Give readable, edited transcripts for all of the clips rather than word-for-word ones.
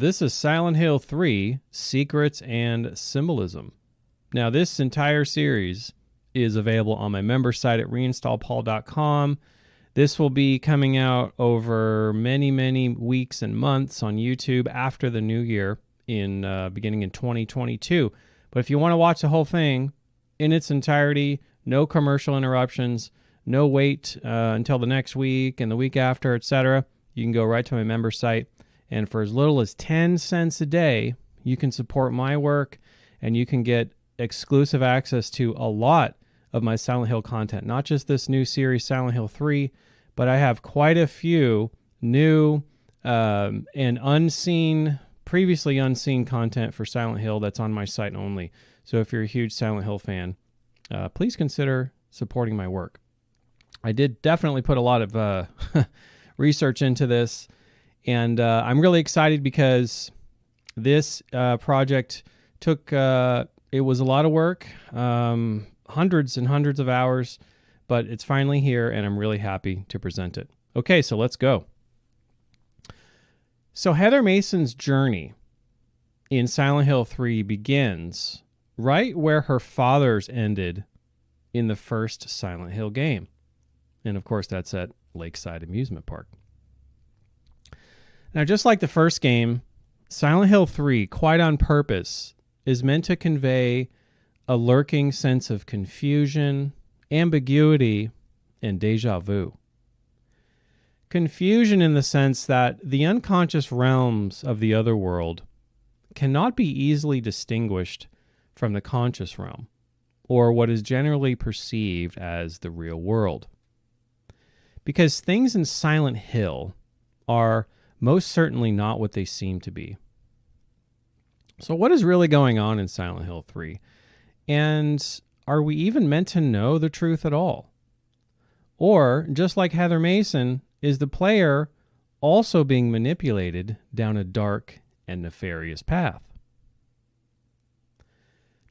This is Silent Hill 3, Secrets and Symbolism. Now, this entire series is available on my member site at ReInstallPaul.com. This will be coming out over many, many weeks and months on YouTube after the new year, beginning in 2022. But if you want to watch the whole thing in its entirety, no commercial interruptions, no wait until the next week and the week after, etc., you can go right to my member site. And for as little as 10 cents a day, you can support my work and you can get exclusive access to a lot of my Silent Hill content. Not just this new series, Silent Hill 3, but I have quite a few new and previously unseen content for Silent Hill that's on my site only. So if you're a huge Silent Hill fan, please consider supporting my work. I did definitely put a lot of research into this. And I'm really excited because this project took, it was a lot of work, hundreds and hundreds of hours, but it's finally here and I'm really happy to present it. Okay, so let's go. So Heather Mason's journey in Silent Hill 3 begins right where her father's ended in the first Silent Hill game. And of course, that's at Lakeside Amusement Park. Now, just like the first game, Silent Hill 3, quite on purpose, is meant to convey a lurking sense of confusion, ambiguity, and déjà vu. Confusion in the sense that the unconscious realms of the other world cannot be easily distinguished from the conscious realm, or what is generally perceived as the real world. Because things in Silent Hill are most certainly not what they seem to be. So what is really going on in Silent Hill 3? And are we even meant to know the truth at all? Or, just like Heather Mason, is the player also being manipulated down a dark and nefarious path?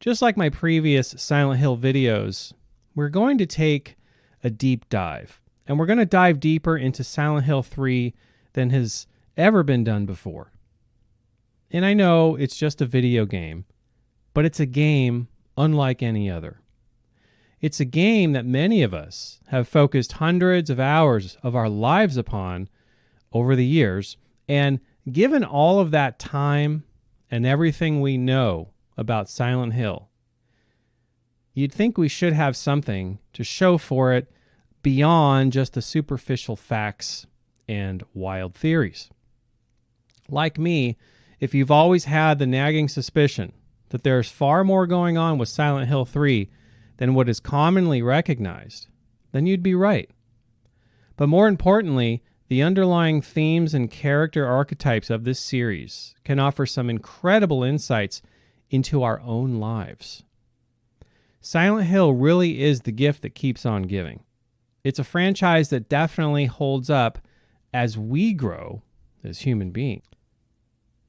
Just like my previous Silent Hill videos, we're going to take a deep dive. And we're going to dive deeper into Silent Hill 3 than has ever been done before. And I know it's just a video game, but it's a game unlike any other. It's a game that many of us have focused hundreds of hours of our lives upon over the years, and given all of that time and everything we know about Silent Hill, you'd think we should have something to show for it beyond just the superficial facts and wild theories. Like me, if you've always had the nagging suspicion that there's far more going on with Silent Hill 3 than what is commonly recognized, then you'd be right. But more importantly, the underlying themes and character archetypes of this series can offer some incredible insights into our own lives. Silent Hill really is the gift that keeps on giving. It's a franchise that definitely holds up as we grow as human beings.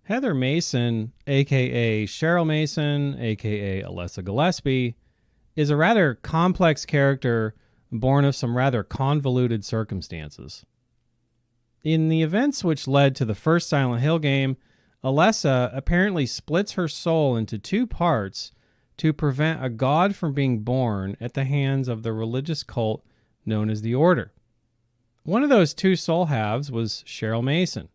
Heather Mason, a.k.a. Cheryl Mason, a.k.a. Alessa Gillespie, is a rather complex character born of some rather convoluted circumstances. In the events which led to the first Silent Hill game, Alessa apparently splits her soul into two parts to prevent a god from being born at the hands of the religious cult known as the Order. One of those two soul halves was Cheryl Mason,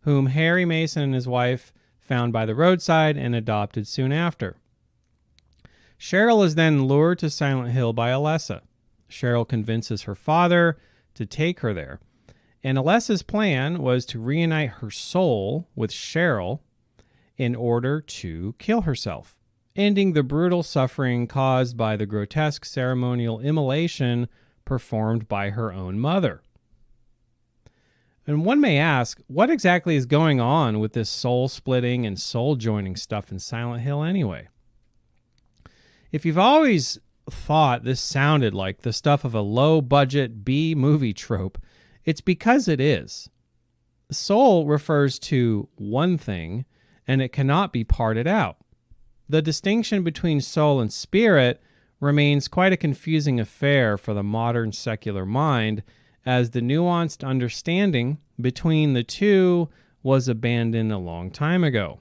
whom Harry Mason and his wife found by the roadside and adopted soon after. Cheryl is then lured to Silent Hill by Alessa. Cheryl convinces her father to take her there, and Alessa's plan was to reunite her soul with Cheryl in order to kill herself, ending the brutal suffering caused by the grotesque ceremonial immolation performed by her own mother. And one may ask, what exactly is going on with this soul-splitting and soul-joining stuff in Silent Hill anyway? If you've always thought this sounded like the stuff of a low-budget B-movie trope, it's because it is. Soul refers to one thing, and it cannot be parted out. The distinction between soul and spirit remains quite a confusing affair for the modern secular mind, as the nuanced understanding between the two was abandoned a long time ago.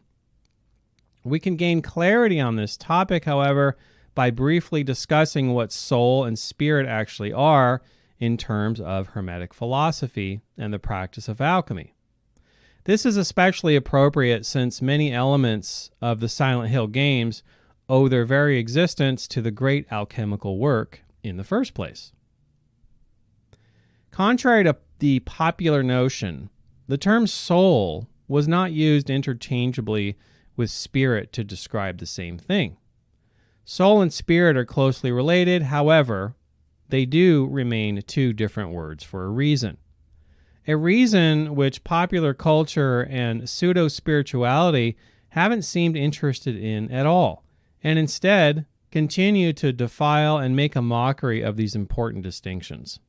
We can gain clarity on this topic, however, by briefly discussing what soul and spirit actually are in terms of Hermetic philosophy and the practice of alchemy. This is especially appropriate since many elements of the Silent Hill games owe their very existence to the great alchemical work in the first place. Contrary to the popular notion, the term soul was not used interchangeably with spirit to describe the same thing. Soul and spirit are closely related, however, they do remain two different words for a reason. A reason which popular culture and pseudo-spirituality haven't seemed interested in at all, and instead continue to defile and make a mockery of these important distinctions.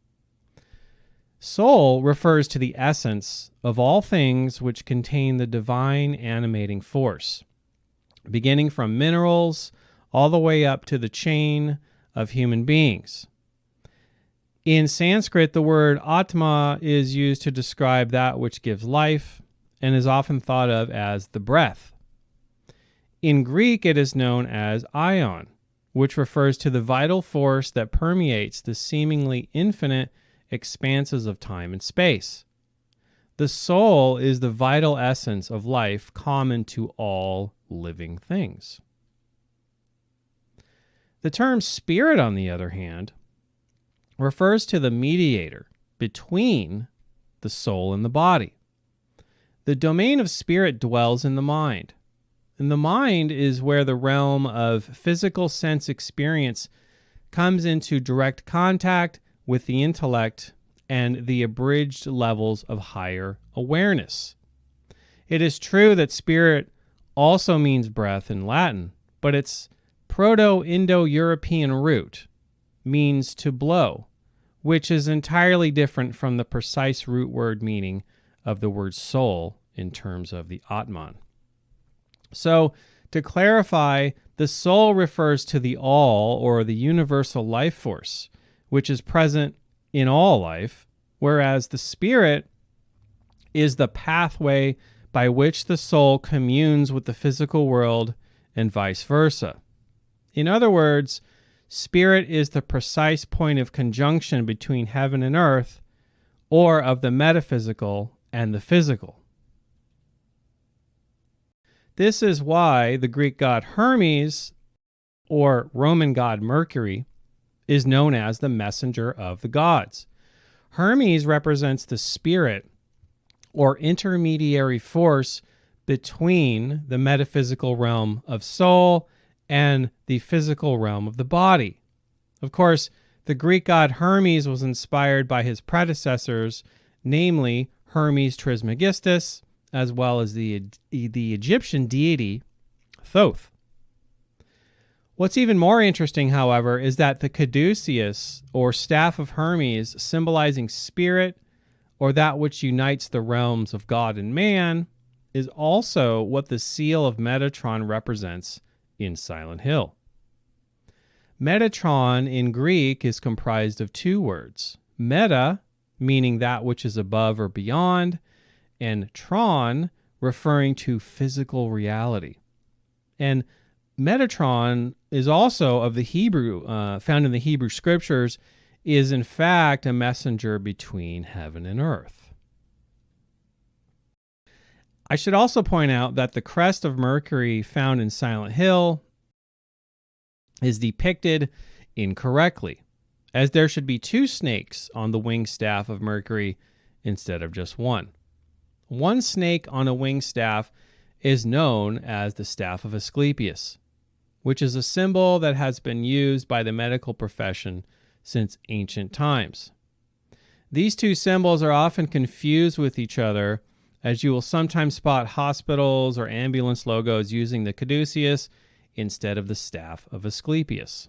Soul refers to the essence of all things which contain the divine animating force, beginning from minerals all the way up to the chain of human beings. In Sanskrit, the word Atma is used to describe that which gives life and is often thought of as the breath. In Greek, it is known as ion, which refers to the vital force that permeates the seemingly infinite expanses of time and space. The soul is the vital essence of life common to all living things. The term spirit, on the other hand, refers to the mediator between the soul and the body. The domain of spirit dwells in the mind, and the mind is where the realm of physical sense experience comes into direct contact with the intellect and the abridged levels of higher awareness. It is true that spirit also means breath in Latin, but its Proto-Indo-European root means to blow, which is entirely different from the precise root word meaning of the word soul in terms of the Atman. So, to clarify, the soul refers to the all, or the universal life force, which is present in all life, whereas the spirit is the pathway by which the soul communes with the physical world and vice versa. In other words, spirit is the precise point of conjunction between heaven and earth, or of the metaphysical and the physical. This is why the Greek god Hermes, or Roman god Mercury, is known as the messenger of the gods. Hermes represents the spirit, or intermediary force between the metaphysical realm of soul and the physical realm of the body. Of course, the Greek god Hermes was inspired by his predecessors, namely Hermes Trismegistus, as well as the Egyptian deity Thoth. What's even more interesting, however, is that the caduceus, or staff of Hermes, symbolizing spirit, or that which unites the realms of God and man, is also what the seal of Metatron represents in Silent Hill. Metatron in Greek is comprised of two words, meta, meaning that which is above or beyond, and tron, referring to physical reality. And Metatron is also of the Hebrew, found in the Hebrew scriptures, is in fact a messenger between heaven and earth. I should also point out that the crest of Mercury found in Silent Hill is depicted incorrectly, as there should be two snakes on the wing staff of Mercury instead of just one. One snake on a wing staff is known as the staff of Asclepius, which is a symbol that has been used by the medical profession since ancient times. These two symbols are often confused with each other, as you will sometimes spot hospitals or ambulance logos using the caduceus instead of the staff of Asclepius.